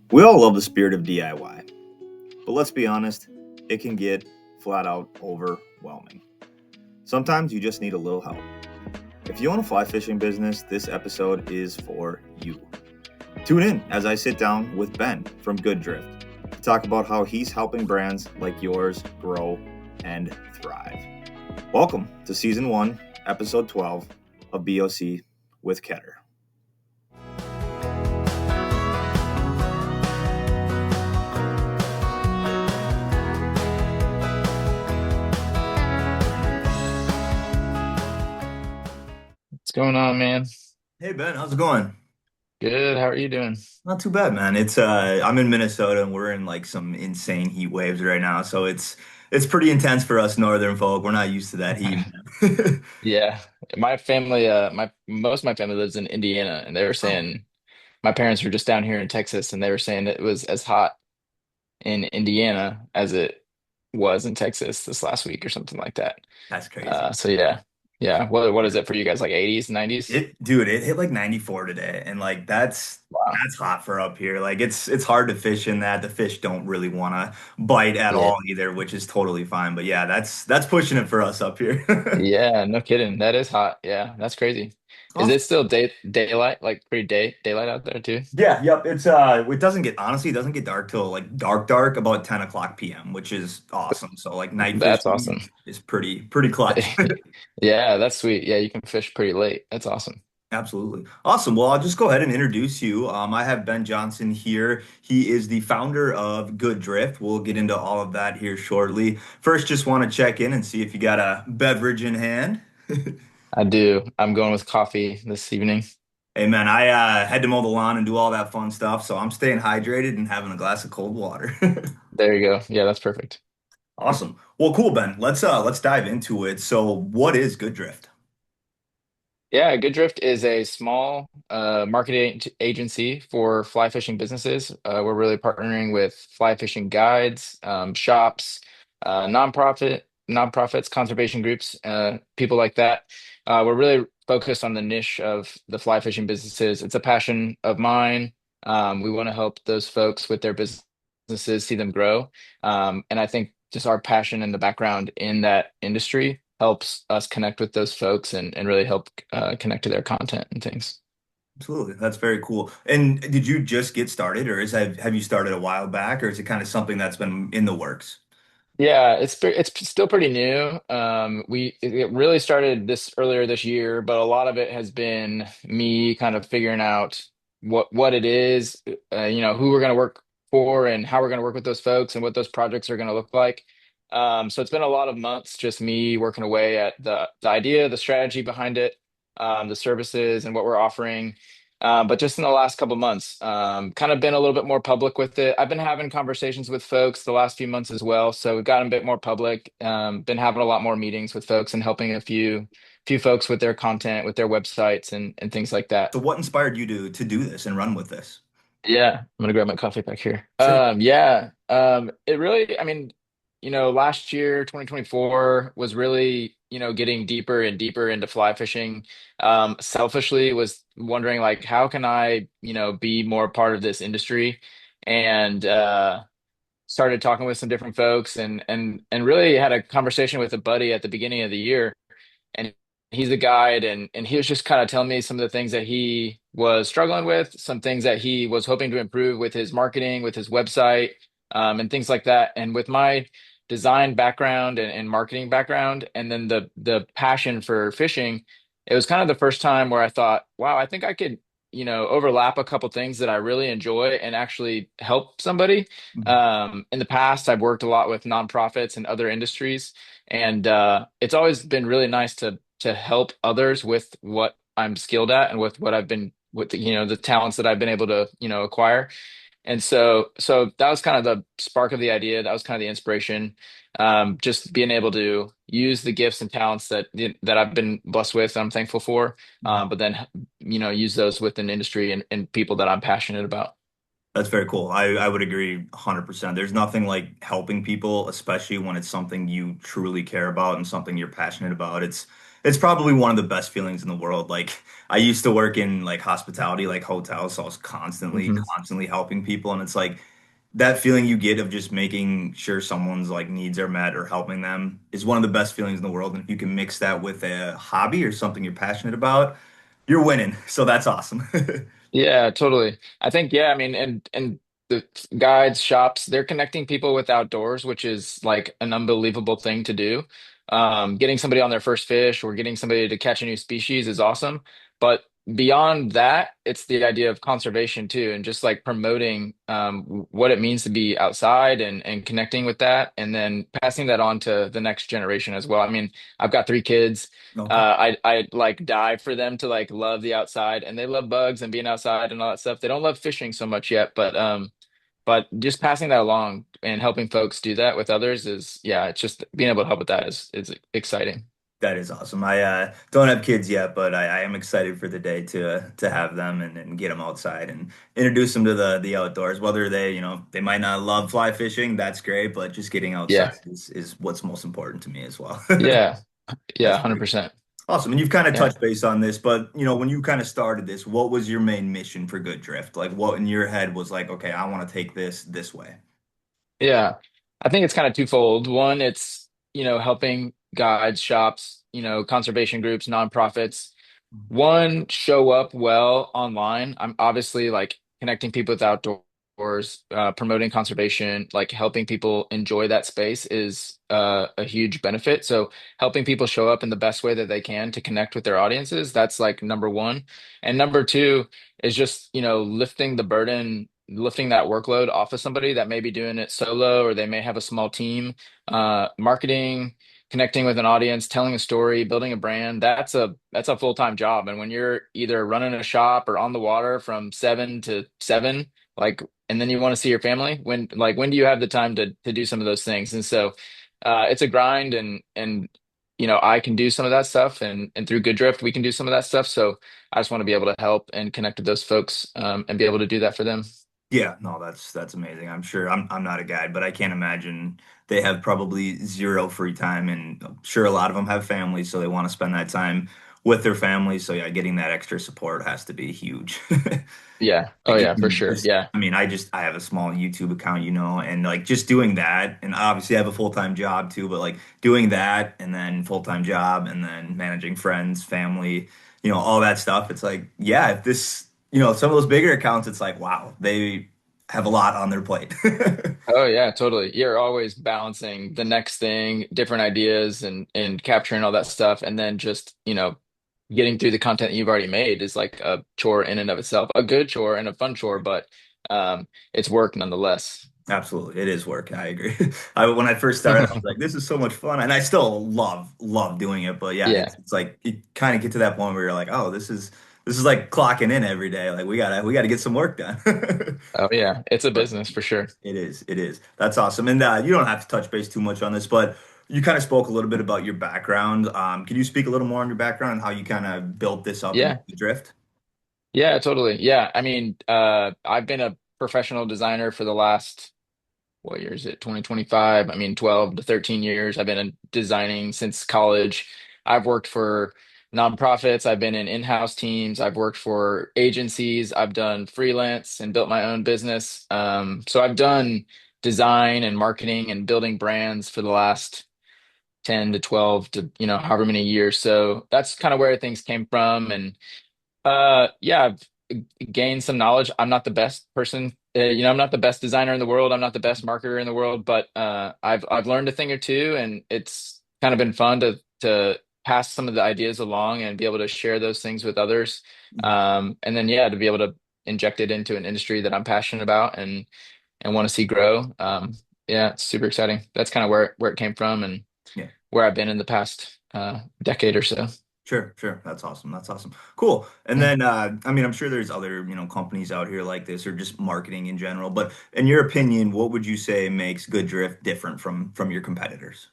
We all love the spirit of DIY, but let's be honest, it can get flat out overwhelming. Sometimes you just need a little help. If you own a fly fishing business, this episode is for you. Tune in as I sit down with Ben from Good Drift to talk about how he's helping brands like yours grow and thrive. Welcome to Season 1, Episode 12 of BOC with Ketter. What's going on, man? Hey Ben, how's it going? Good. How are you doing? Not too bad, man. It's I'm in Minnesota and we're in like some insane heat waves right now. So it's pretty intense for us northern folk. We're not used to that heat, man. Yeah, my family, my most of my family lives in Indiana, and they were Oh, saying my parents were just down here in Texas, and they were saying it was as hot in Indiana as it was in Texas this last week or something like that. that's crazy. So yeah, yeah. What is it for you guys? Like 80s, 90s? It hit like 94 today and like Wow. that's hot for up here. Like it's hard to fish in that. The fish don't really want to bite at Yeah. all either, which is totally fine. But yeah, that's pushing it for us up here. Yeah, no kidding. That is hot. Yeah, that's crazy. Is it still daylight? Like pretty daylight out there too? Yeah, yep. It doesn't get honestly, it doesn't get dark till like dark about 10 o'clock p.m., which is awesome. So like night That's awesome. fishing is pretty clutch. Yeah, that's sweet. Yeah, you can fish pretty late. That's awesome. Absolutely. Awesome. Well, I'll just go ahead and introduce you. I have Ben Johnson here. He is the founder of Good Drift. We'll get into all of that here shortly. First, just want to check in and see if you got a beverage in hand. I do. I'm going with coffee this evening. Hey man, I had to mow the lawn and do all that fun stuff, so I'm staying hydrated and having a glass of cold water. There you go. Yeah, that's perfect. Awesome. Well, cool, Ben. Let's dive into it. So, what is Good Drift? Yeah, Good Drift is a small marketing agency for fly fishing businesses. We're really partnering with fly fishing guides, shops, nonprofits, conservation groups, people like that. We're really focused on the niche of the fly fishing businesses. It's a passion of mine. We want to help those folks with their businesses, see them grow. And I think just our passion and the background in that industry helps us connect with those folks and really help connect to their content and things. Absolutely. That's very cool. And did you just get started, or have you started a while back, or is it kind of something that's been in the works? Yeah, it's still pretty new. It really started this earlier this year, but a lot of it has been me kind of figuring out what it is, who we're going to work for and how we're going to work with those folks and what those projects are going to look like. So it's been a lot of months just me working away at the idea, the strategy behind it, the services and what we're offering. But just in the last couple months, kind of been a little bit more public with it. I've been having conversations with folks the last few months as well, so we've gotten a bit more public. Been having a lot more meetings with folks and helping a few folks with their content, with their websites and things like that. So, what inspired you to do this and run with this? Yeah, I'm gonna grab my coffee back here. Sure. Yeah, it really, I mean, last year, 2024 was really, getting deeper and deeper into fly fishing. Selfishly was wondering like, how can I, be more part of this industry? And started talking with some different folks and really had a conversation with a buddy at the beginning of the year and he's a guide and he was just kind of telling me some of the things that he was struggling with, some things that he was hoping to improve with his marketing, with his website, and things like that. And with my design background and marketing background, and then the passion for fishing, it was kind of the first time where I thought, wow, I think I could, overlap a couple things that I really enjoy and actually help somebody. Mhm. In the past, I've worked a lot with nonprofits and other industries and it's always been really nice to help others with what I'm skilled at and with what I've been with the talents that I've been able to acquire. And so that was kind of the spark of the idea. That was kind of the inspiration. Just being able to use the gifts and talents that I've been blessed with, I'm thankful for. But then use those with an industry and people that I'm passionate about. That's very cool. I would agree 100%. There's nothing like helping people, especially when it's something you truly care about and something you're passionate about. it's probably one of the best feelings in the world. Like I used to work in like hospitality, like hotels, so I was Hmm. constantly helping people, and it's like that feeling you get of just making sure someone's like needs are met or helping them is one of the best feelings in the world. And if you can mix that with a hobby or something you're passionate about, you're winning. So that's awesome. Yeah, totally. I think, yeah, I mean, and the guides, shops, they're connecting people with outdoors, which is like an unbelievable thing to do. Getting somebody on their first fish or getting somebody to catch a new species is awesome. But beyond that, it's the idea of conservation too, and just like promoting what it means to be outside and connecting with that, and then passing that on to the next generation as well. I mean, I've got three kids. Okay. I like die for them to like love the outside, and they love bugs and being outside and all that stuff. They don't love fishing so much yet, but just passing that along and helping folks do that with others is, yeah, it's just being able to help with that is exciting. That is awesome. I don't have kids yet, but I am excited for the day to have them and get them outside and introduce them to the outdoors. Whether they, they might not love fly fishing, that's great, but just getting outside Yeah, is what's most important to me as well. yeah, yeah, That's pretty 100%. awesome. And you've kind of Yeah. touched base on this, but when you kind of started this, what was your main mission for Good Drift? Like what in your head was like, okay, I want to take this way. Yeah. I think it's kind of twofold. One, it's, helping guides, shops, conservation groups, nonprofits. One, show up well online. I'm obviously like connecting people with outdoors, promoting conservation, like helping people enjoy that space is a huge benefit. So helping people show up in the best way that they can to connect with their audiences, that's like number one. And number two is just, lifting the burden, lifting that workload off of somebody that may be doing it solo or they may have a small team. Marketing, connecting with an audience, telling a story, building a brand, that's a full-time job. And when you're either running a shop or on the water from 7 to 7, like, and then you want to see your family, when do you have the time to do some of those things? And so it's a grind, and I can do some of that stuff, and through Good Drift we can do some of that stuff. So I just want to be able to help and connect with those folks, and be able to do that for them. Yeah, no, that's amazing. I'm sure I'm not a guide, but I can't imagine they have probably zero free time, and I'm sure a lot of them have families, so they want to spend that time with their families. So yeah, getting that extra support has to be huge. Yeah. Oh Like yeah, for even sure. just, Yeah. I have a small YouTube account, and like just doing that, and obviously I have a full-time job too, but like doing that and then full-time job and then managing friends, family, all that stuff. It's like, yeah, if this, some of those bigger accounts, it's like, wow, they have a lot on their plate. Oh yeah, totally. You're always balancing the next thing, different ideas and capturing all that stuff, and then just, getting through the content that you've already made is like a chore in and of itself. A good chore and a fun chore, but it's work nonetheless. Absolutely, it is work. I agree. When I first started, I was like, "This is so much fun," and I still love doing it. But yeah, Yeah. it's like you kind of get to that point where you're like, "Oh, this is like clocking in every day. Like we gotta get some work done." Oh yeah. It's a But business for sure. it is. That's awesome. And you don't have to touch base too much on this, but you kind of spoke a little bit about your background. Can you speak a little more on your background and how you kind of built this up into Yeah. the drift? Yeah, totally. Yeah. I mean, I've been a professional designer for the last, what year is it? 2025. I mean, 12 to 13 years. I've been designing since college. I've worked for nonprofits. I've been in in-house teams. I've worked for agencies. I've done freelance and built my own business. So I've done design and marketing and building brands for the last 10 to 12 to, however many years. So that's kind of where things came from. And yeah, I've gained some knowledge. I'm not the best person. I'm not the best designer in the world. I'm not the best marketer in the world, but I've learned a thing or two, and it's kind of been fun to pass some of the ideas along and be able to share those things with others. And then yeah, to be able to inject it into an industry that I'm passionate about and want to see grow. Yeah, it's super exciting. That's kind of where it came from and Yeah. where I've been in the past decade or so. Sure, sure. That's awesome. That's awesome. Cool. And Yeah. then, I'm sure there's other, companies out here like this or just marketing in general. But in your opinion, what would you say makes Good Drift different from your competitors?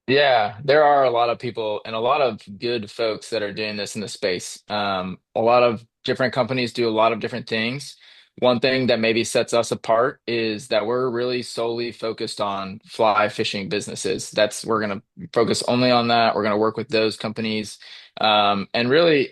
Yeah, there are a lot of people and a lot of good folks that are doing this in the space. A lot of different companies do a lot of different things. one thing that maybe sets us apart is that we're really solely focused on fly fishing businesses. We're going to focus only on that. We're going to work with those companies. And really,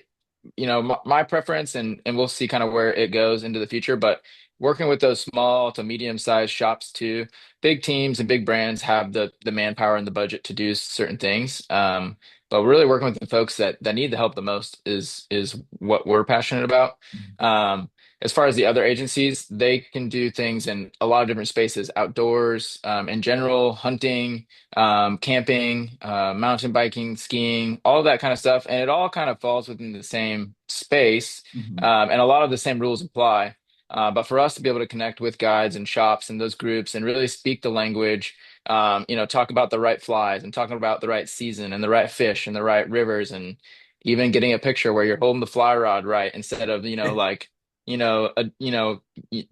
my preference, and we'll see kind of where it goes into the future, but working with those small to medium-sized shops too. Big teams and big brands have the manpower and the budget to do certain things. But really working with the folks that need the help the most is what we're passionate about. Um, as far as the other agencies, they can do things in a lot of different spaces, outdoors, in general, hunting, camping, mountain biking, skiing, all of that kind of stuff. And it all kind of falls within the same space, Mhm. and a lot of the same rules apply. But for us to be able to connect with guides and shops and those groups and really speak the language, talk about the right flies and talking about the right season and the right fish and the right rivers and even getting a picture where you're holding the fly rod right instead of, like,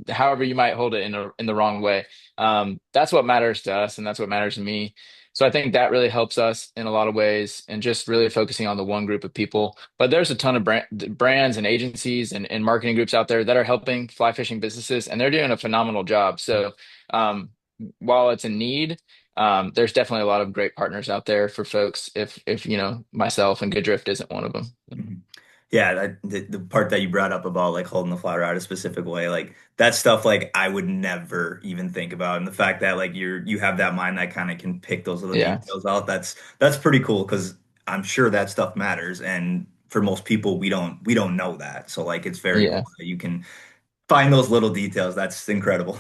however you might hold it in the wrong way. That's what matters to us and that's what matters to me. So I think that really helps us in a lot of ways and just really focusing on the one group of people. But there's a ton of brands and agencies and marketing groups out there that are helping fly fishing businesses and they're doing a phenomenal job. So um, while it's a need, there's definitely a lot of great partners out there for folks if myself and Good Drift isn't one of them. Mhm. Yeah, the part that you brought up about like holding the flower out a specific way, like that stuff, like I would never even think about, and the fact that like you have that mind that kind of can pick those little Yeah. details out, that's pretty cool because I'm sure that stuff matters, and for most people we don't know that, so like it's very cool Yeah. that you can find those little details. That's incredible.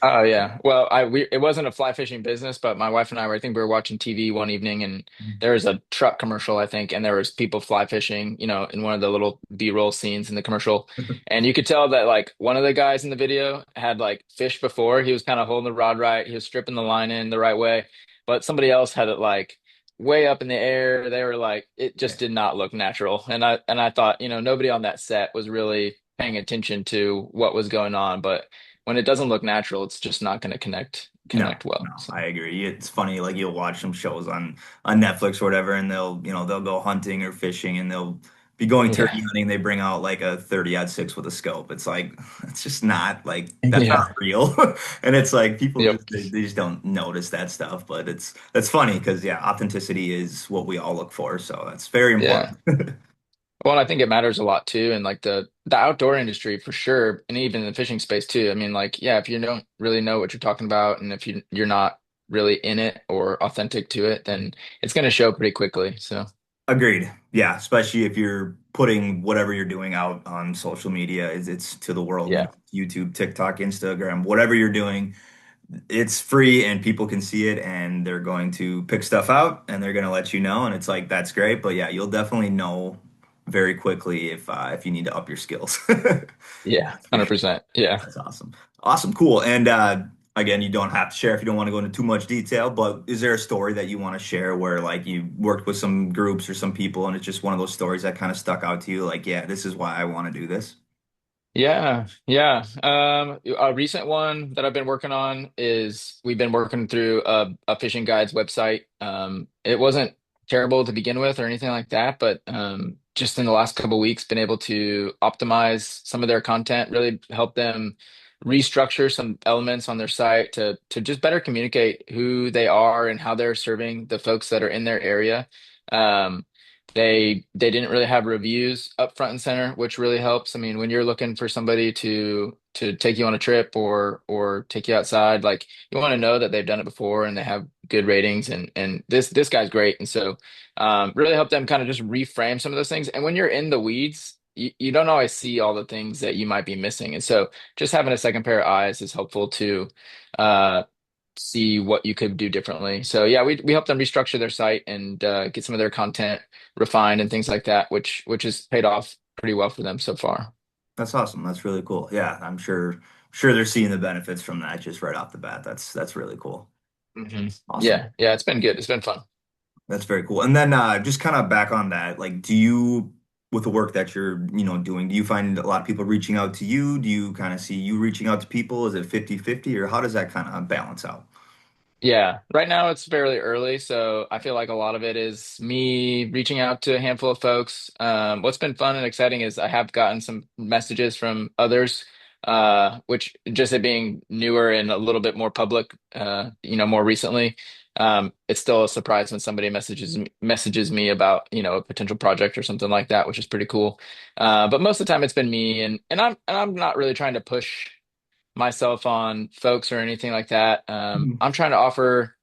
Oh yeah. Well, it wasn't a fly fishing business, but my wife and I were, I think we were watching TV one evening and there was a truck commercial, I think, and there was people fly fishing, in one of the little B-roll scenes in the commercial. And you could tell that like one of the guys in the video had like fished before. He was kind of holding the rod right, he was stripping the line in the right way, but somebody else had it like way up in the air. They were like, it just Yeah. did not look natural. And I thought, nobody on that set was really paying attention to what was going on, but when it doesn't look natural, it's just not going to connect No, connect well. no, So I agree. It's funny, like you'll watch some shows on Netflix or whatever, and they'll go hunting or fishing, and they'll be going turkey yeah, hunting. They bring out like a 30-06 with a scope. It's like it's just not like that's not yeah, real, and it's like people yep, just they just don't notice that stuff. But that's funny because yeah, authenticity is what we all look for, so that's very yeah. important. Well, and I think it matters a lot too, and like the outdoor industry for sure, and even the fishing space too. I mean, like, yeah, if you don't really know what you're talking about, and if you're not really in it or authentic to it, then it's going to show pretty quickly. So Agreed. Yeah, especially if you're putting whatever you're doing out on social media, it's to the world, yeah, YouTube, TikTok, Instagram, whatever you're doing, it's free and people can see it and they're going to pick stuff out and they're going to let you know and it's like that's great, but yeah, you'll definitely know very quickly if you need to up your skills. yeah, That's for sure. 100%. Yeah. That's awesome. Awesome, cool. And again, you don't have to share if you don't want to go into too much detail, but is there a story that you want to share where like you worked with some groups or some people and it's just one of those stories that kind of stuck out to you like, yeah, this is why I want to do this? Yeah, yeah. A recent one that I've been working on is we've been working through a fishing guide's website. It wasn't terrible to begin with or anything like that, but just in the last couple of weeks, been able to optimize some of their content, really help them restructure some elements on their site to just better communicate who they are and how they're serving the folks that are in their area. Um, they didn't really have reviews up front and center, which really helps. I mean, when you're looking for somebody to take you on a trip or take you outside, like you want to know that they've done it before and they have good ratings and this guy's great. And so really help them kind of just reframe some of those things. And when you're in the weeds, you don't always see all the things that you might be missing. And so just having a second pair of eyes is helpful to uh see what you could do differently. So yeah, we help them restructure their site and get some of their content refined and things like that, which has paid off pretty well for them so far. That's awesome. That's really cool. Yeah, I'm sure they're seeing the benefits from that just right off the bat. That's really cool. Hmm. Awesome. Yeah, yeah, it's been good. It's been fun. That's very cool. And then just kind of back on that, like do you with the work that you're doing, do you find a lot of people reaching out to you? Do you kind of see you reaching out to people? Is it 50-50 or how does that kind of balance out? Yeah, right now it's fairly early, so I feel like a lot of it is me reaching out to a handful of folks. What's been fun and exciting is I have gotten some messages from others which just it being newer and a little bit more public, more recently. It's still a surprise when somebody messages me about, a potential project or something like that, which is pretty cool. But most of the time it's been me, and I'm not really trying to push myself on folks or anything like that. Mhm. I'm trying to offer,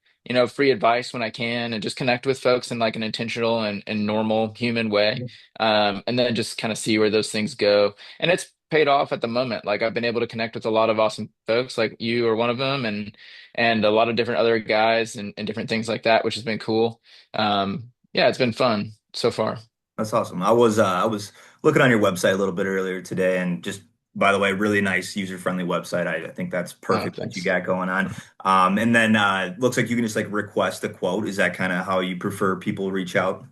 free advice when I can and just connect with folks in like an intentional and normal human way. And then just kind of see where those things go. And it's paid off at the moment. Like I've been able to connect with a lot of awesome folks, like you are one of them, and a lot of different other guys and different things like that, which has been cool. Yeah, it's been fun so far. That's awesome. I was looking on your website a little bit earlier today, and just by the way, really nice user-friendly website. I think that's Oh, perfect what you thanks. got going on. And then looks like you can just like request a quote. Is that kind of how you prefer people reach out?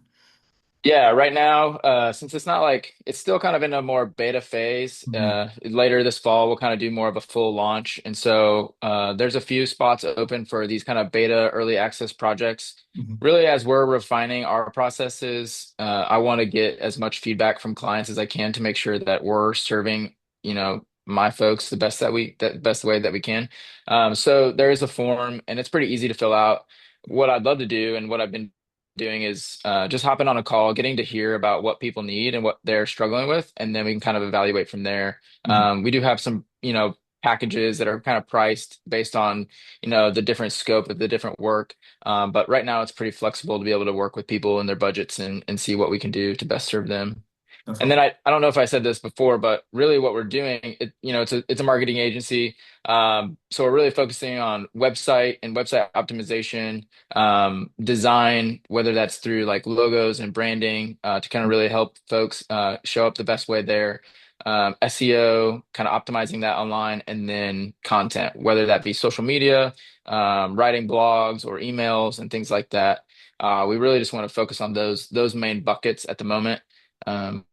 Yeah, right now, since it's not like it's still kind of in a more beta phase, Mhm. later this fall we'll kind of do more of a full launch. And so there's a few spots open for these kind of beta early access projects. Mhm. Really, as we're refining our processes, I want to get as much feedback from clients as I can to make sure that we're serving, my folks the best way that we can. So there is a form and it's pretty easy to fill out. What I'd love to do and what I've been doing is just hopping on a call, getting to hear about what people need and what they're struggling with, and then we can kind of evaluate from there. Mhm. We do have some, packages that are kind of priced based on, the different scope of the different work. But right now it's pretty flexible to be able to work with people and their budgets and see what we can do to best serve them. That's And then awesome. I don't know if I said this before, but really what we're doing, it's a marketing agency. So we're really focusing on website and website optimization, design, whether that's through like logos and branding, to kind of really help folks show up the best way there. SEO, kind of optimizing that online, and then content, whether that be social media, writing blogs or emails and things like that. We really just want to focus on those main buckets at the moment. Um,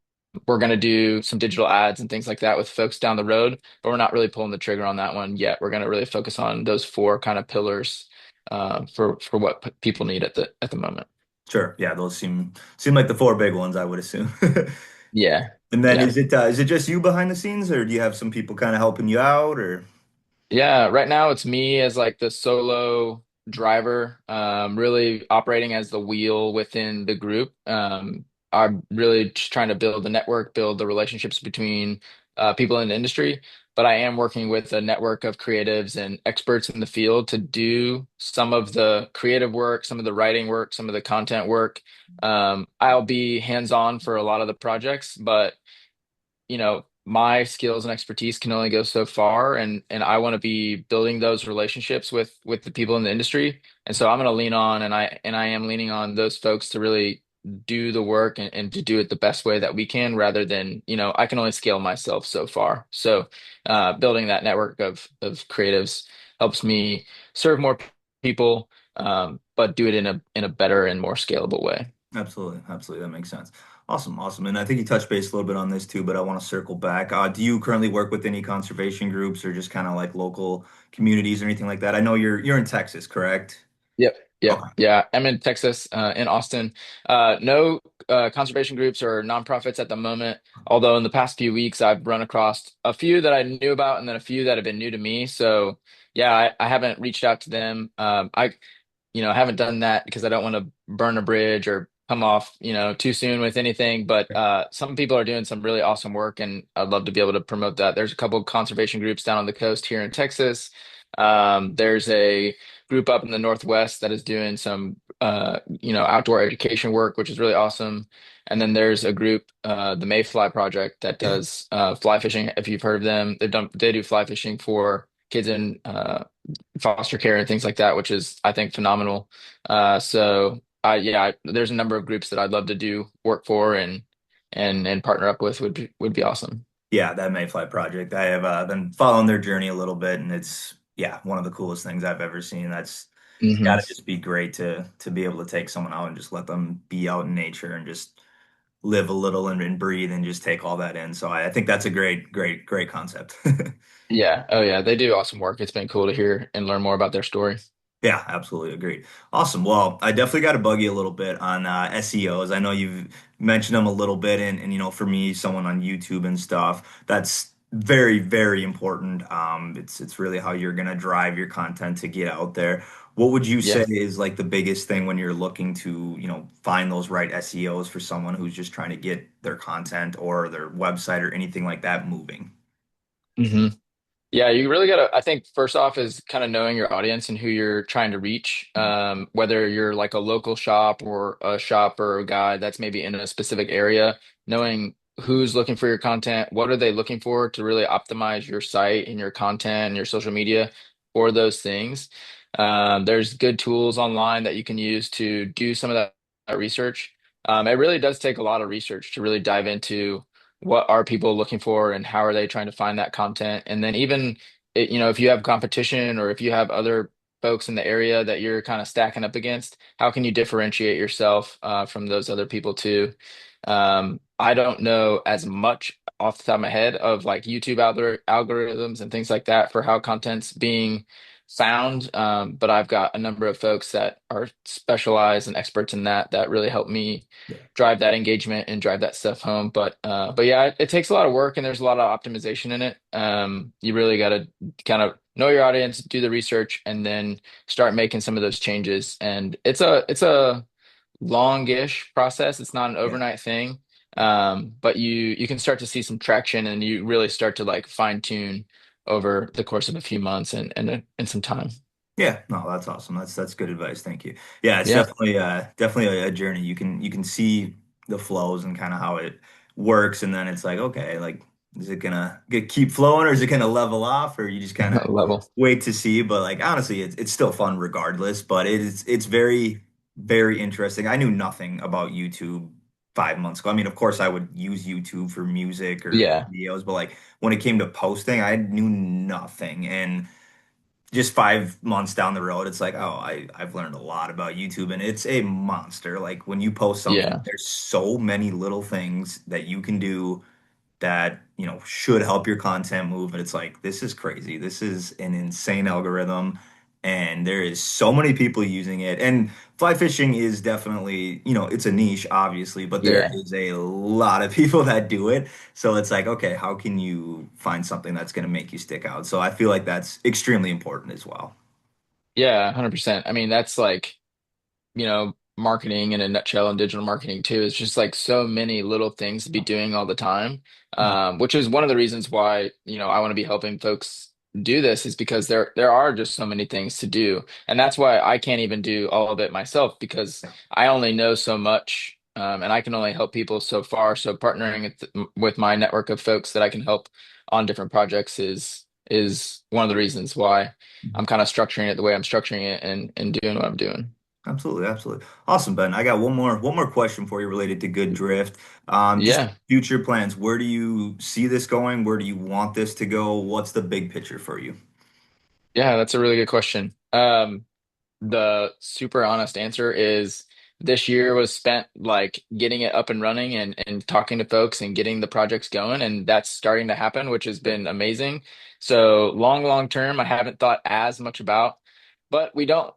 we're going to do some digital ads and things like that with folks down the road, but we're not really pulling the trigger on that one yet. We're going to really focus on those four kind of pillars for what people need at the moment. Sure. Yeah, those seem like the four big ones, I would assume. Yeah. And then Yeah. is it just you behind the scenes, or do you have some people kind of helping you out, or? Yeah, right now it's me as like the solo driver, really operating as the wheel within the group. I'm really just trying to build the network, build the relationships between people in the industry, but I am working with a network of creatives and experts in the field to do some of the creative work, some of the writing work, some of the content work. I'll be hands-on for a lot of the projects, but my skills and expertise can only go so far, and I want to be building those relationships with the people in the industry. And so I'm going to lean on, and I am leaning on those folks to really do the work and to do it the best way that we can, rather than, I can only scale myself so far. So building that network of creatives helps me serve more people, but do it in a better and more scalable way. Absolutely, absolutely. That makes sense. Awesome, awesome. And I think you touched base a little bit on this too, but I want to circle back. Do you currently work with any conservation groups or just kind of like local communities or anything like that? I know you're in Texas, correct? Yep. Yep. Okay. Yeah. I'm in Texas, in Austin. No conservation groups or nonprofits at the moment. Although in the past few weeks, I've run across a few that I knew about and then a few that have been new to me. So yeah, I haven't reached out to them. I haven't done that because I don't want to burn a bridge or come off, too soon with anything. But some people are doing some really awesome work, and I'd love to be able to promote that. There's a couple of conservation groups down on the coast here in Texas. There's a group up in the Northwest that is doing some, outdoor education work, which is really awesome. And then there's a group, the Mayfly Project, that Yeah. does fly fishing. If you've heard of them, they do fly fishing for kids in foster care and things like that, which is, I think, phenomenal. There's a number of groups that I'd love to do work for and partner up with would be awesome. Yeah, that Mayfly project. I have been following their journey a little bit, and it's yeah, one of the coolest things I've ever seen. That's it's got Hmm. to just be great to be able to take someone out and just let them be out in nature and just live a little and breathe and just take all that in. So I think that's a great, great, great concept. Yeah. Oh yeah. They do awesome work. It's been cool to hear and learn more about their story. Yeah, absolutely agreed. Awesome. Well, I definitely got to bug you a little bit on SEOs. I know you've mentioned them a little bit, and for me, someone on YouTube and stuff, very, very important. It's really how you're gonna drive your content to get out there. What would you say Yeah. is like the biggest thing when you're looking to, find those right SEOs for someone who's just trying to get their content or their website or anything like that moving? hmm Yeah, you really gotta, I think first off is kind of knowing your audience and who you're trying to reach. Whether you're like a local shop or a shop or a guy that's maybe in a specific area, knowing who's looking for your content, what are they looking for to really optimize your site and your content and your social media for those things. There's good tools online that you can use to do some of that research. It really does take a lot of research to really dive into what are people looking for and how are they trying to find that content. And then even if you have competition or if you have other folks in the area that you're kind of stacking up against, how can you differentiate yourself from those other people too? I don't know as much off the top of my head of like YouTube algorithms and things like that for how content's being found. But I've got a number of folks that are specialized and experts in that really help me Yeah. drive that engagement and drive that stuff home. But yeah, it takes a lot of work and there's a lot of optimization in it. You really got to kind of know your audience, do the research, and then start making some of those changes. And it's a longish process. It's not an Yeah. overnight thing. But you can start to see some traction and you really start to like fine tune over the course of a few months and some time. Yeah, no, that's awesome. That's good advice. Thank you. Yeah, it's Yeah, definitely a journey. You can see the flows and kind of how it works, and then it's like, okay, like is it gonna keep flowing or is it gonna level off, or you just kind of level. wait to see? But like honestly, it's still fun regardless. But it's very, very interesting. I knew nothing about YouTube 5 months ago. I mean, of course, I would use YouTube for music or Yeah, videos, but like when it came to posting, I knew nothing. And just 5 months down the road, it's like, oh, I've learned a lot about YouTube and it's a monster. Like when you post something, yeah, there's so many little things that you can do that, should help your content move. And it's like, this is crazy. This is an insane algorithm. And there is so many people using it. And fly fishing is definitely, it's a niche, obviously, but there yeah. is a lot of people that do it. So it's like, okay, how can you find something that's going to make you stick out? So I feel like that's extremely important as well. Yeah, 100%. I mean, that's like, marketing in a nutshell and digital marketing too. It's just like so many little things to be doing all the time. Mhm. Which is one of the reasons why, I want to be helping folks do this is because there are just so many things to do. And that's why I can't even do all of it myself because I only know so much. And I can only help people so far. So partnering with my network of folks that I can help on different projects is one of the reasons why I'm kind of structuring it the way I'm structuring it and doing what I'm doing. Absolutely, absolutely. Awesome, Ben. I got one more question for you related to Good Drift. Just Yeah. future plans. Where do you see this going? Where do you want this to go? What's the big picture for you? Yeah, that's a really good question. The super honest answer is this year was spent like getting it up and running and talking to folks and getting the projects going, and that's starting to happen, which has Yeah. been amazing. So long term, I haven't thought as much about, but we don't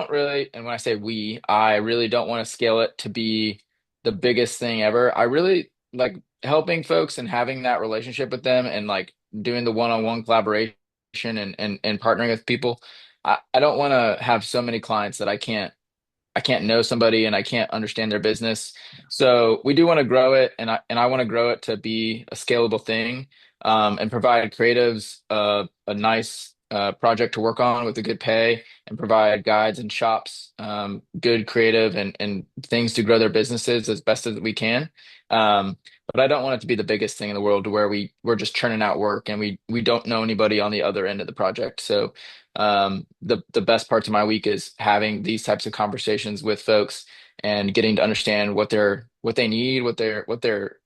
really, and when I say we, I really don't want to scale it to be the biggest thing ever. I really like helping folks and having that relationship with them and like doing the one-on-one collaboration and partnering with people. I don't want to have so many clients that I can't know somebody and I can't understand their business. So we do want to grow it, and I want to grow it to be a scalable thing, and provide creatives a nice project to work on with a good pay, and provide guides and shops good creative and things to grow their businesses as best as we can. But I don't want it to be the biggest thing in the world to where we're just churning out work and we don't know anybody on the other end of the project. So the best parts of my week is having these types of conversations with folks and getting to understand what they need, what they're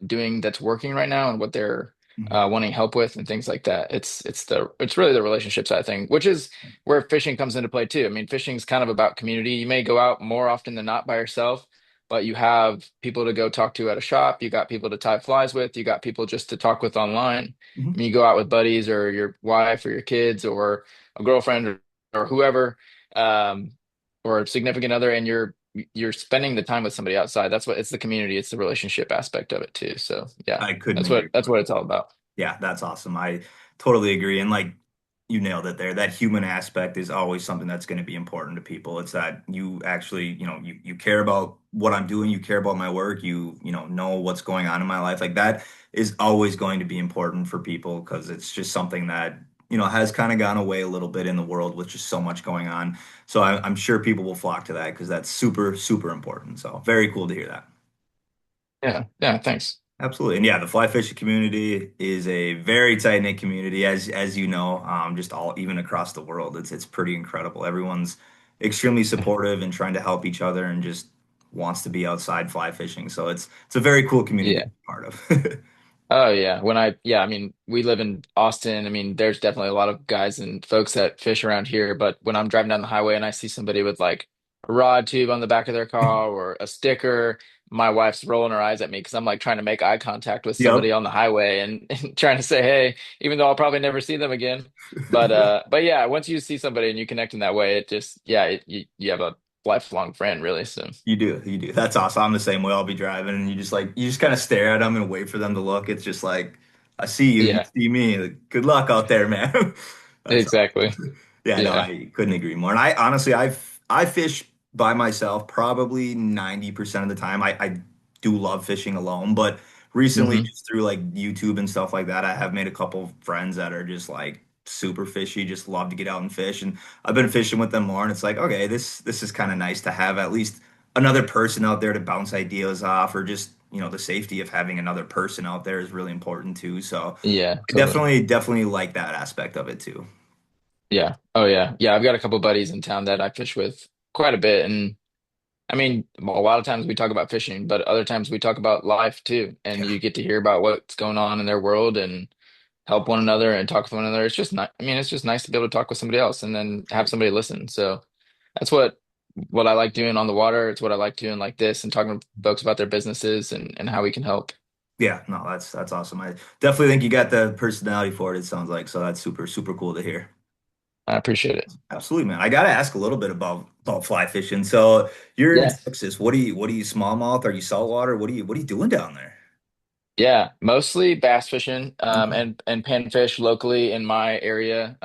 doing that's working right now, and what they're Mhm. wanting help with, and things like that. It's really the relationship side thing, which is where fishing comes into play too. I mean, fishing is kind of about community. You may go out more often than not by yourself, but you have people to go talk to at a shop. You got people to tie flies with. You got people just to talk with online. I Mhm. mean, you go out with buddies or your wife or your kids or a girlfriend or whoever, um, or a significant other, and you're spending the time with somebody outside. That's what it's the community, it's the relationship aspect of it too. So yeah, I couldn't that's agree what that's more. what it's all about. Yeah, that's awesome. I totally agree. And like you nailed it there. That human aspect is always something that's going to be important to people. It's that you actually, you care about what I'm doing, you care about my work, know what's going on in my life. Like that is always going to be important for people because it's just something that, has kind of gone away a little bit in the world with just so much going on. So I'm sure people will flock to that because that's super, super important. So very cool to hear that. Yeah, yeah, thanks. Absolutely. And yeah, the fly fishing community is a very tight knit community, as you know, just all even across the world. It's pretty incredible. Everyone's extremely supportive and trying to help each other and just wants to be outside fly fishing. So it's a very cool community to Yeah. be part of. Oh yeah. Yeah, I mean, we live in Austin. I mean, there's definitely a lot of guys and folks that fish around here, but when I'm driving down the highway and I see somebody with like a rod tube on the back of their car or a sticker, my wife's rolling her eyes at me because I'm like trying to make eye contact with Yep. somebody on the highway and, and trying to say, hey, even though I'll probably never see them again. But yeah, once you see somebody and you connect in that way, it just yeah, you have a lifelong friend really. So You do, you do. That's awesome. I'm the same way. I'll be driving and you just kind of stare at them and wait for them to look. It's just like, I see you, you yeah, see me. Like, good luck out there, man. That's exactly. Yeah, no, Yeah. I couldn't agree more. And I honestly, I fish by myself probably 90% of the time. I do love fishing alone, but recently, Hmm. just through like YouTube and stuff like that, I have made a couple of friends that are just like super fishy, just love to get out and fish. And I've been fishing with them more, and it's like, okay, this is kind of nice to have at least another person out there to bounce ideas off, or just the safety of having another person out there is really important too. So Yeah, I totally. definitely like that aspect of it too. Yeah. Oh yeah. Yeah, I've got a couple buddies in town that I fish with quite a bit. And I mean, a lot of times we talk about fishing, but other times we talk about life too. And Yeah. you get to hear about what's going on in their world and help one another and talk with one another. It's just not, I mean, it's just nice to be able to talk with somebody else and then have somebody listen. So that's what I like doing on the water. It's what I like doing like this and talking to folks about their businesses and how we can help. Yeah, no, that's awesome. I definitely think you got the personality for it, it sounds like. So that's super, super cool to hear. I appreciate it. Absolutely, man. I gotta ask a little bit about fly fishing. So you're in Yeah. Texas. What do you smallmouth? Are you saltwater? What are you doing down there? Yeah, mostly bass fishing, Okay. and panfish locally in my area.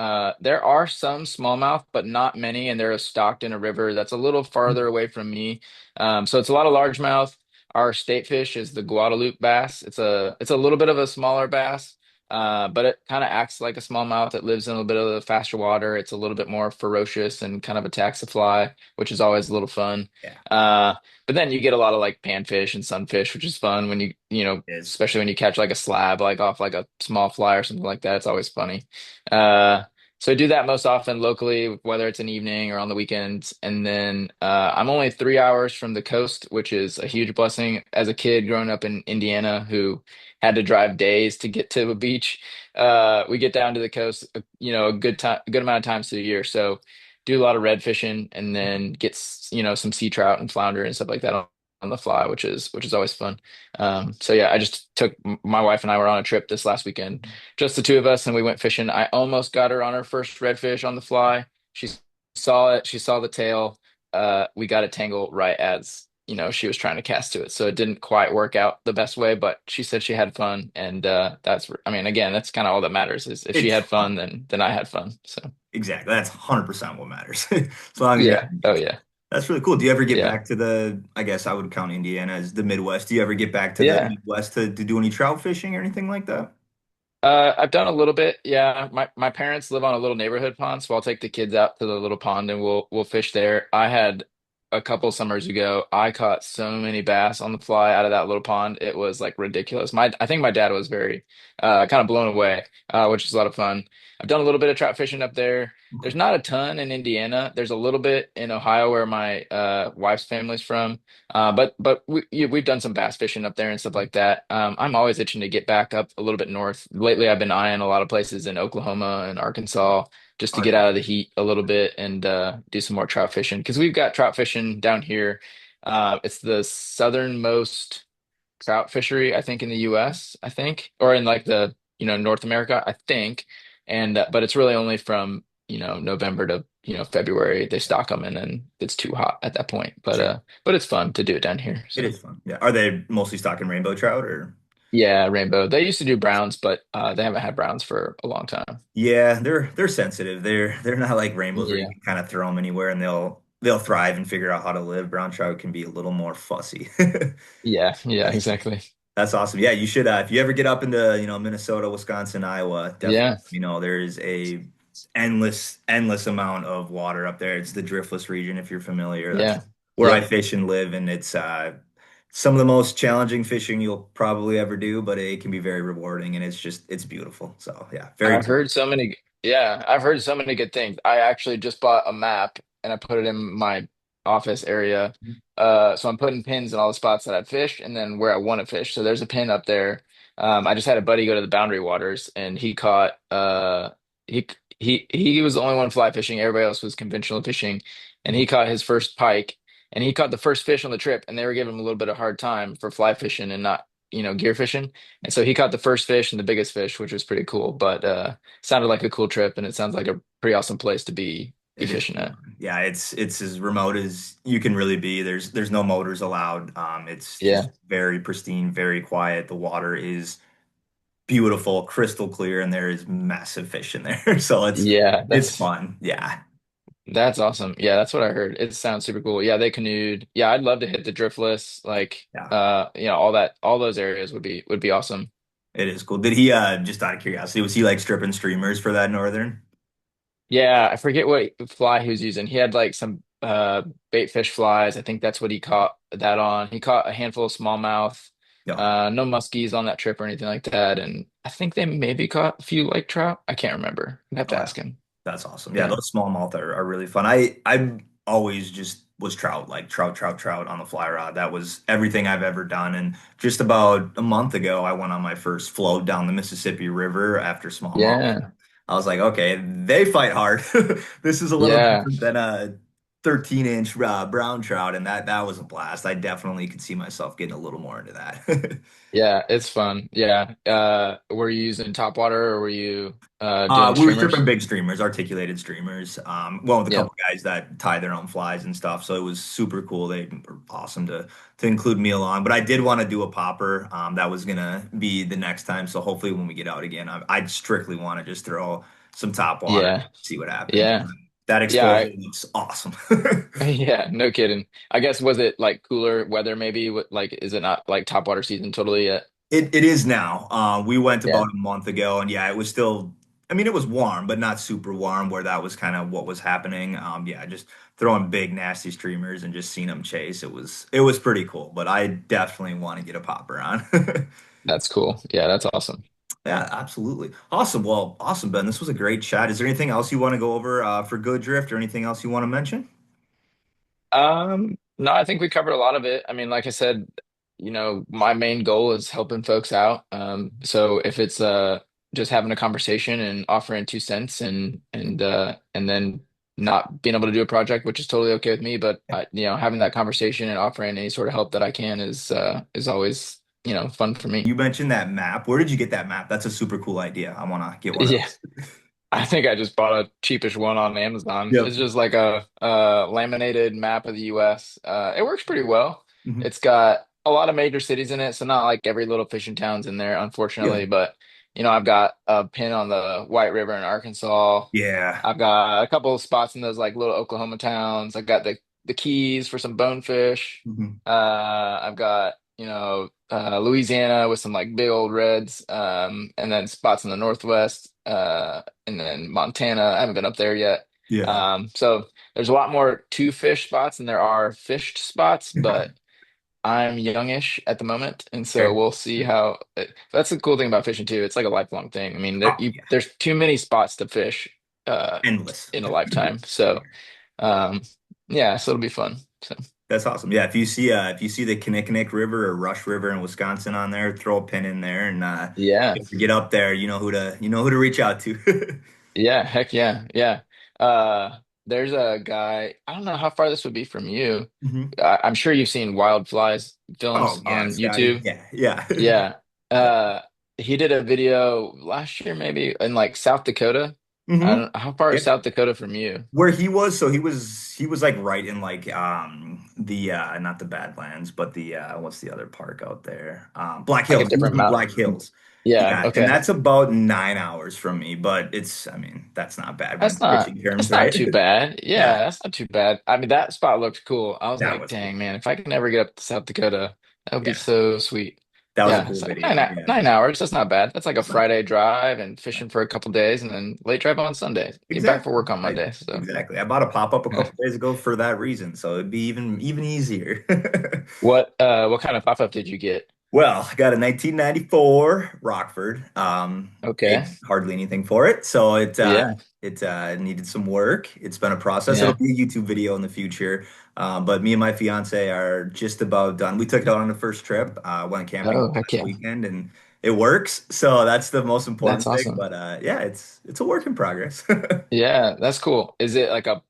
There are some smallmouth, but not many, and they're stocked in a river that's a little farther away from me. So it's a lot of largemouth. Our state fish is the Guadalupe bass. It's a little bit of a smaller bass, but it kind of acts like a smallmouth. It lives in a little bit of the faster water. It's a little bit more ferocious and kind of attacks the fly, which is always a little fun. Yeah, Uh, but then you get a lot of like panfish and sunfish, which is fun when it is. especially when you catch like a slab, like off like a small fly or something like that. It's always funny. Uh, so I do that most often locally, whether it's an evening or on the weekends. And then I'm only 3 hours from the coast, which is a huge blessing. As a kid growing up in Indiana, who had to drive days to get to a beach, we get down to the coast, a good amount of times through the year. So do a lot of red fishing and then some sea trout and flounder and stuff like that on the fly, which is always fun. So yeah, I just took my wife and I were on a trip this last weekend, just the two of us, and we went fishing. I almost got her on her first redfish on the fly. She saw it, she saw the tail. We got a tangle right as she was trying to cast to it, so it didn't quite work out the best way. But she said she had fun, and I mean, again, that's kind of all that matters. Is if she It's had fun. fun, then I had fun. So Exactly. That's 100% what matters. As long as you're yeah, having a oh good time. yeah, That's really cool. Do you ever get yeah. back to I guess I would count Indiana as the Midwest. Do you ever get back to the Yeah. Midwest to do any trout fishing or anything like that? I've done a little bit. Yeah. My parents live on a little neighborhood pond, so I'll take the kids out to the little pond and we'll fish there. I had a couple summers ago, I caught so many bass on the fly out of that little pond. It was like ridiculous. I think my dad was very kind of blown away, which is a lot of fun. I've done a little bit of trout fishing up there. There's not a ton in Indiana. There's a little bit in Ohio where my wife's family's from. But we've done some bass fishing up there and stuff like that. I'm always itching to get back up a little bit north. Lately, I've been eyeing a lot of places in Oklahoma and Arkansas just to Oh get yeah. out of the heat a little bit and do some more trout fishing because we've got trout fishing down here. It's the southernmost trout fishery, I think, in the U.S., I think, or in like the North America, I think. And but it's really only from November to February they stock them, and then it's too hot at that point. But Sure. but it's fun to do it down here. It So is fun. Yeah. Are they mostly stocking rainbow trout or? Yeah, rainbow. They used to do browns, but they haven't had browns for a long time. Yeah, they're sensitive. They're not like rainbows where you Yeah. can kind of throw them anywhere and they'll thrive and figure out how to live. Brown trout can be a little more fussy. Yeah, yeah, That's exactly. that's awesome. Yeah, you should if you ever get up into, Minnesota, Wisconsin, Iowa, definitely, Yeah, there is a endless amount of water up there. It's the Driftless region if you're familiar. That's yeah. where I Yep. fish and live, and it's some of the most challenging fishing you'll probably ever do, but it can be very rewarding and it's beautiful. So, yeah, very I've cool. heard so many, yeah, I've heard so many good things. I actually just bought a map and I put it in my office area. So I'm putting pins in all the spots that I've fished and then where I want to fish. So there's a pin up there. I just had a buddy go to the Boundary waters and he caught, he, he was the only one fly fishing. Everybody else was conventional fishing and he caught his first pike and he caught the first fish on the trip and they were giving him a little bit of hard time for fly fishing and not, gear fishing. And so he caught the first fish and the biggest fish, which was pretty cool. But sounded like a cool trip, and it sounds like a pretty awesome place to be It is fishing at. fun. Yeah, it's as remote as you can really be. There's no motors allowed. It's just Yeah, very pristine, very quiet. The water is beautiful, crystal clear, and there is massive fish in there. So yeah, it's that's fun. Yeah. that's awesome. Yeah, that's what I heard. It sounds super cool. Yeah, they canoed. Yeah, I'd love to hit the Driftless, like Yeah. all those areas would be awesome. It is cool. Did he just out of curiosity, was he like stripping streamers for that northern? Yeah, I forget what fly he was using. He had like some bait fish flies. I think that's what he caught that on. He caught a handful of smallmouth. No. No muskies on that trip or anything like that. And I think they maybe caught a few lake trout. I can't remember. I'd have Oh, to ask him. that's awesome. Yeah, Yeah. those smallmouth are really fun. I always just was trout, like trout on the fly rod. That was everything I've ever done. And just about a month ago, I went on my first float down the Mississippi River after smallmouth. Yeah. I was like, okay, they fight hard. This is a little Yeah. different than a 13-inch brown trout, and that was a blast. I definitely could see myself getting a little more into that. Yeah. It's fun. Yeah. Were you using top water or were you doing We were stripping streamers? big streamers, articulated streamers. Well, with a Yep. couple guys that tie their own flies and stuff. So it was super cool. They were awesome to include me along. But I did want to do a popper. That was gonna be the next time. So hopefully when we get out again, I'd strictly want to just throw some top water, Yeah. see what happens. Yeah. That Yeah. exposure looks awesome. Yeah, no kidding. I guess was it like cooler weather maybe? Like is it not like top water season totally yet? It is now. We went Yeah. about a month ago, and yeah, it was still. I mean, it was warm, but not super warm, where that was kind of what was happening. Yeah, just throwing big nasty streamers and just seeing them chase. It was pretty cool, but I definitely want to get a popper on. That's cool. Yeah, that's awesome. Yeah, absolutely. Awesome. Well, awesome, Ben. This was a great chat. Is there anything else you want to go over for Good Drift or anything else you want to mention? No, I think we covered a lot of it. I mean, like I said, my main goal is helping folks out. So if it's just having a conversation and offering 2 cents and then not being able to do a project, which is totally okay with me, but having that conversation and offering any sort of help that I can is always, fun for me. You mentioned that map. Where did you get that map? That's a super cool idea. I want to get one of Yeah. those. I think I just bought a cheapish one on Amazon. Yep. It's just like a laminated map of the US. It works pretty well. Mhm. It's got a lot of major cities in it, so not like every little fishing town's in there, Yeah. unfortunately. But I've got a pin on the White River in Arkansas. Yeah. I've got a couple of spots in those like little Oklahoma towns. I've got the Keys for some bonefish. Mhm. I've got Louisiana with some like big old reds, and then spots in the Northwest, and then Montana. I haven't been up there yet. Yeah. So there's a lot more to fish spots than there are fished spots, but I'm youngish at the moment, and so Okay. we'll see that's the cool thing about fishing too. It's like a lifelong thing. I mean, Oh, yeah. there's too many spots to fish uh, Endless. in a lifetime. Yeah. So yeah, so it'll be fun. So That's awesome. Yeah, if you see the Kinnickinnick River or Rush River in Wisconsin on there, throw a pin in there and yeah. if you get up there, you know who to reach out to. Yeah, heck yeah. Yeah. There's a guy, I don't know how far this would be from you. Mhm. I'm sure you've seen Wild Flies Oh films yeah, on Scotty. YouTube. Yeah, yeah. Yeah. Yeah. He did a video last year maybe in like South Dakota. I Mm-hmm. don't, how far is Yeah. South Dakota from you? Where he was, so he was like right in like the not the Badlands, but the what's the other park out there? Black Like a Hills. He was different in Black mountain. Hills. Yeah, Yeah, and okay. that's about 9 hours from me, but it's I mean, that's not bad when fishing terms, That's not right? too bad. Yeah, Yeah, that's not too bad. I mean, that spot looked cool. I was that like, was cool. dang man, if I can ever get up to South Dakota, that would be Yeah, so sweet. that was a Yeah, cool it's like video. Yeah, 9 hours. That's not bad. That's like a that's not bad. Friday drive and fishing for a couple days and then late drive on Sunday. Get back for Exactly. work on I Monday. So exactly. I bought a pop-up a yeah. couple days ago for that reason, so it'd be even easier. What kind of pop-up did you get? Well, I got a 1994 Rockford. Okay. Paid hardly anything for it, so Yeah. it needed some work. It's been a process. It'll Yeah. be a YouTube video in the future. But me and my fiance are just about done. We took it out on the first trip. Went camping Oh, heck last yeah. weekend, and it works. So that's the most That's important thing. awesome. But yeah, it's a work in progress. Yeah, that's cool. Is it like a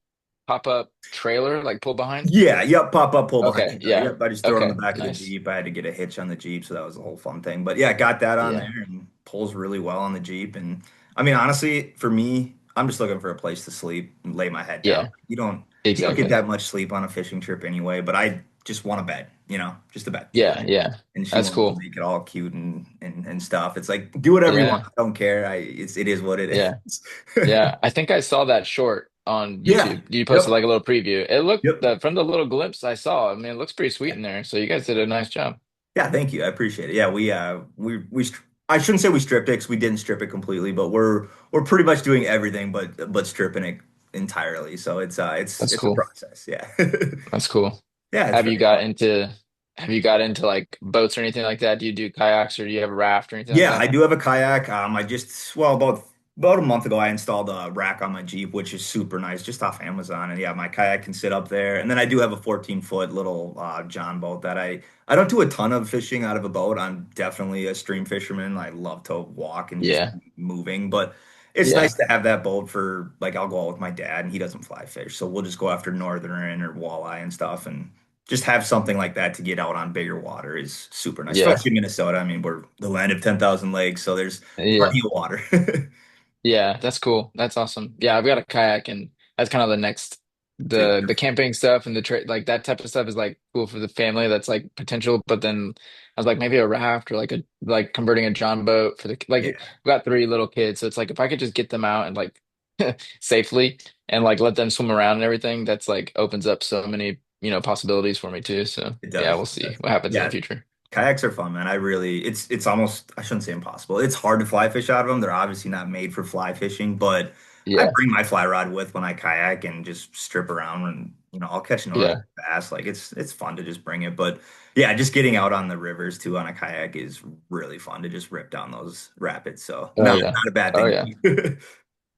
pop-up trailer like pull behind? Yeah, yep, pop up, pull behind Okay, trailer. yeah. Yep, I just throw it on the Okay, back of the nice. Jeep. I had to get a hitch on the Jeep, so that was a whole fun thing. But yeah, got that on Yeah. there and pulls really well on the Jeep. And I mean, honestly, for me, I'm just looking for a place to sleep and lay my head down. Yeah, You don't get exactly. that much sleep on a fishing trip anyway, but I just want a bed, just a bed. Yeah, yeah. And she That's wanted to cool. make it all cute and stuff. It's like do whatever you want. Yeah. I don't care. It is what it Yeah. is. Yeah. I think I saw that short on Yeah. YouTube. You posted Yep. like a little preview. It looked Yep. from the little glimpse I saw, I mean, it looks pretty sweet in there. So you guys did a nice job. Yeah, thank you. I appreciate it. Yeah, I shouldn't say we stripped it because we didn't strip it completely, but we're pretty much doing everything but stripping it entirely. So That's it's a cool. process. Yeah. That's cool. Yeah, it's Have you very got fun. into have you got into like boats or anything like that? Do you do kayaks or do you have a raft or anything like Yeah, I that? do have a kayak. I just well about a month ago I installed a rack on my Jeep, which is super nice, just off Amazon. And yeah, my kayak can sit up there. And then I do have a 14-foot little John boat that I don't do a ton of fishing out of a boat. I'm definitely a stream fisherman. I love to walk and just Yeah. be moving, but it's nice Yeah. to have that boat for like I'll go out with my dad and he doesn't fly fish, so we'll just go after northern or walleye and stuff and just have something like that to get out on bigger water is super nice, Yeah. especially Minnesota. I mean, we're the land of 10,000 lakes, so there's Yeah. plenty of water. Yeah, that's cool. That's awesome. Yeah, I've got a kayak and that's kind of the next Big the camping stuff and the trade like that type of stuff is like cool for the family. That's like potential, but then I was like maybe a raft or like converting a John boat for the like we've yeah, got three little kids, so it's like if I could just get them out and like safely and like let them swim around and everything, that's like opens up so many, possibilities for me too. So it yeah, does. we'll It see does. what happens in the Yeah, future. kayaks are fun, man. It's almost, I shouldn't say impossible. It's hard to fly fish out of them. They're obviously not made for fly fishing, but I Yeah, bring my fly rod with when I kayak and just strip around and I'll catch northern yeah. bass. Like it's fun to just bring it. But yeah, just getting out on the rivers too on a kayak is really fun to just rip down those rapids. So Oh yeah. not a bad Oh thing yeah. to do.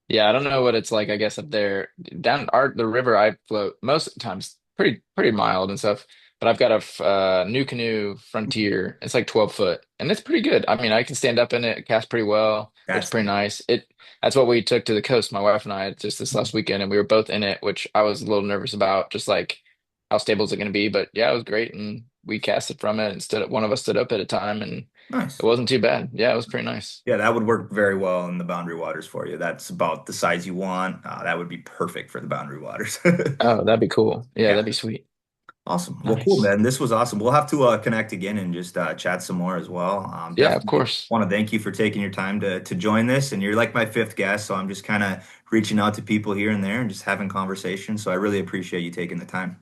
Yeah, I don't know what it's like, I guess up there. Down the river I float most of the times pretty mild and stuff. But I've got a new canoe Frontier. It's like 12 foot and it's pretty good. I mean, I can stand up in it, cast pretty well. Looks That's pretty nice. nice. That's what we took to the coast, my wife and I, just this last weekend, and we were both in it, which I was a little nervous about, just like how stable is it going to be. But yeah, it was great, and we casted from it. Instead, one of us stood up at a time, and it Nice. wasn't too bad. Yeah, it was pretty nice. Yeah, that would work very well in the boundary waters for you. That's about the size you want. That would be perfect for the boundary waters. Oh, that'd be cool. Yeah, Yeah, that'd be sweet. awesome. Well, cool, Nice. man. This was awesome. We'll have to connect again and just chat some more as well. Yeah, of Definitely course. want to thank you for taking your time to join this. And you're like my fifth guest, so I'm just kind of reaching out to people here and there and just having conversations. So I really appreciate you taking the time.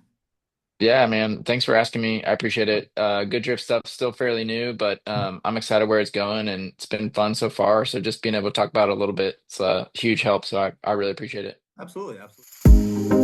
Yeah, man. Thanks for asking me. I appreciate it. Good drift stuff, still fairly new, but I'm excited where it's going and it's been fun so far. So just being able to talk about it a little bit, it's a huge help. So I really appreciate it. Absolutely, absolutely.